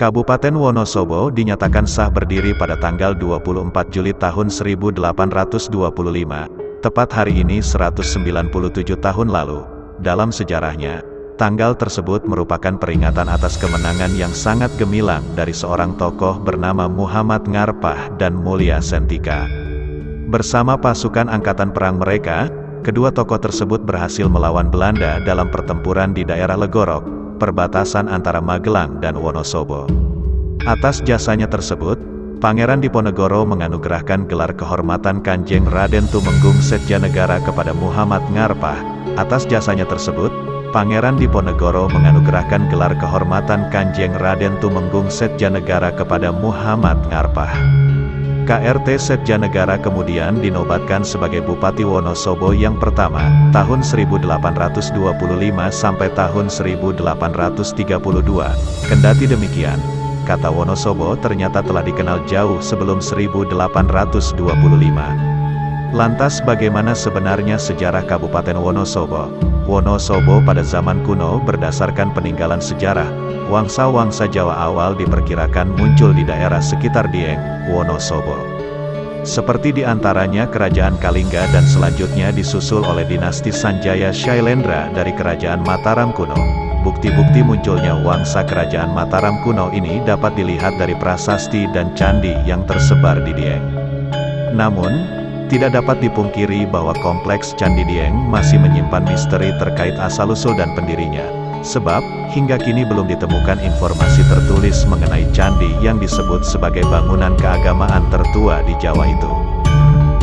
Kabupaten Wonosobo dinyatakan sah berdiri pada tanggal 24 Juli tahun 1825, tepat hari ini 197 tahun lalu. Dalam sejarahnya, tanggal tersebut merupakan peringatan atas kemenangan yang sangat gemilang dari seorang tokoh bernama Muhammad Ngarpah dan Mulia Sentika. Bersama pasukan angkatan perang mereka, kedua tokoh tersebut berhasil melawan Belanda dalam pertempuran di daerah Legorok, perbatasan antara Magelang dan Wonosobo. Atas jasanya tersebut, Pangeran Diponegoro menganugerahkan gelar kehormatan Kanjeng Raden Tumenggung Setjanegara kepada Muhammad Ngarpah. Atas jasanya tersebut, Pangeran Diponegoro menganugerahkan gelar kehormatan Kanjeng Raden Tumenggung Setjanegara kepada Muhammad Ngarpah. KRT Setjanegara kemudian dinobatkan sebagai Bupati Wonosobo yang pertama, tahun 1825 sampai tahun 1832. Kendati demikian, kata Wonosobo ternyata telah dikenal jauh sebelum 1825. Lantas bagaimana sebenarnya sejarah Kabupaten Wonosobo? Wonosobo pada zaman kuno berdasarkan peninggalan sejarah, wangsa-wangsa Jawa awal diperkirakan muncul di daerah sekitar Dieng, Wonosobo. Seperti diantaranya Kerajaan Kalingga dan selanjutnya disusul oleh dinasti Sanjaya Shailendra dari Kerajaan Mataram kuno. Bukti-bukti munculnya wangsa Kerajaan Mataram kuno ini dapat dilihat dari prasasti dan candi yang tersebar di Dieng. Namun, tidak dapat dipungkiri bahwa kompleks Candi Dieng masih menyimpan misteri terkait asal-usul dan pendirinya. Sebab, hingga kini belum ditemukan informasi tertulis mengenai candi yang disebut sebagai bangunan keagamaan tertua di Jawa itu.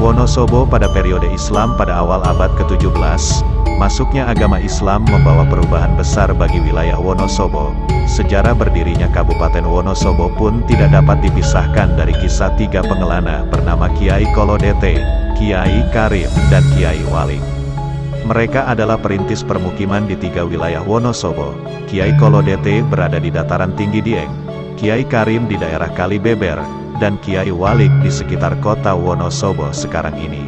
Wonosobo pada periode Islam pada awal abad ke-17, masuknya agama Islam membawa perubahan besar bagi wilayah Wonosobo. Sejarah berdirinya Kabupaten Wonosobo pun tidak dapat dipisahkan dari kisah tiga pengelana bernama Kiai Kolodete, Kiai Karim, dan Kiai Waling. Mereka adalah perintis permukiman di tiga wilayah Wonosobo. Kiai Kolodete berada di dataran tinggi Dieng, Kiai Karim di daerah Kalibeber, dan Kiai Walik di sekitar kota Wonosobo sekarang ini.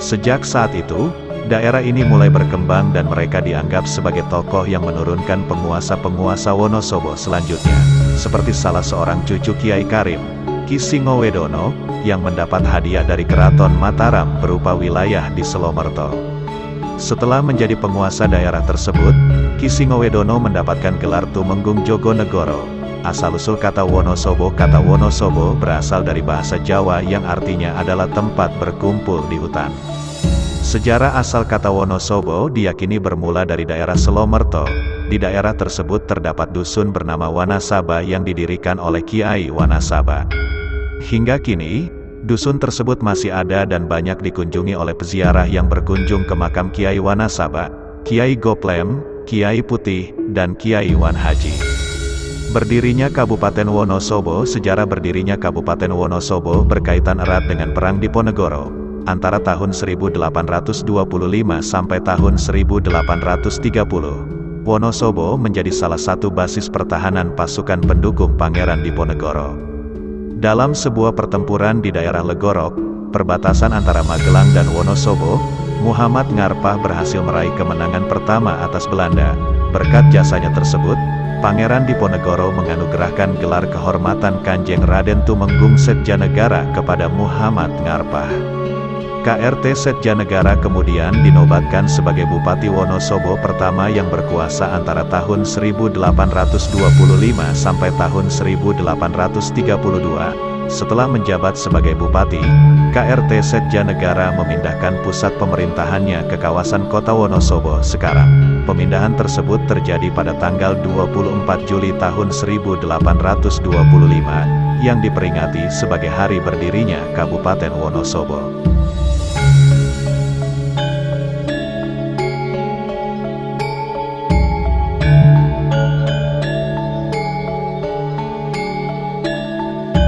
Sejak saat itu, daerah ini mulai berkembang dan mereka dianggap sebagai tokoh yang menurunkan penguasa-penguasa Wonosobo selanjutnya, seperti salah seorang cucu Kiai Karim, Ki Singowedono, yang mendapat hadiah dari Keraton Mataram berupa wilayah di Selomerto. Setelah menjadi penguasa daerah tersebut, Ki Singowedono mendapatkan gelar Tumenggung Jogonegoro. Asal-usul kata Wonosobo berasal dari bahasa Jawa yang artinya adalah tempat berkumpul di hutan. Sejarah asal kata Wonosobo diyakini bermula dari daerah Selomerto. Di daerah tersebut terdapat dusun bernama Wanasaba yang didirikan oleh Kiai Wanasaba. Hingga kini, dusun tersebut masih ada dan banyak dikunjungi oleh peziarah yang berkunjung ke makam Kiai Wanasaba, Kiai Goplem, Kiai Putih, dan Kiai Wan Haji. Berdirinya Kabupaten Wonosobo. Sejarah berdirinya Kabupaten Wonosobo berkaitan erat dengan Perang Diponegoro antara tahun 1825 sampai tahun 1830. Wonosobo menjadi salah satu basis pertahanan pasukan pendukung Pangeran Diponegoro. Dalam sebuah pertempuran di daerah Legorok, perbatasan antara Magelang dan Wonosobo, Muhammad Ngarpah berhasil meraih kemenangan pertama atas Belanda. Berkat jasanya tersebut, Pangeran Diponegoro menganugerahkan gelar kehormatan Kanjeng Raden Tumenggung Setjanegara kepada Muhammad Ngarpah. KRT Setjanegara kemudian dinobatkan sebagai Bupati Wonosobo pertama yang berkuasa antara tahun 1825 sampai tahun 1832. Setelah menjabat sebagai Bupati, KRT Setjanegara memindahkan pusat pemerintahannya ke kawasan kota Wonosobo sekarang. Pemindahan tersebut terjadi pada tanggal 24 Juli tahun 1825, yang diperingati sebagai hari berdirinya Kabupaten Wonosobo.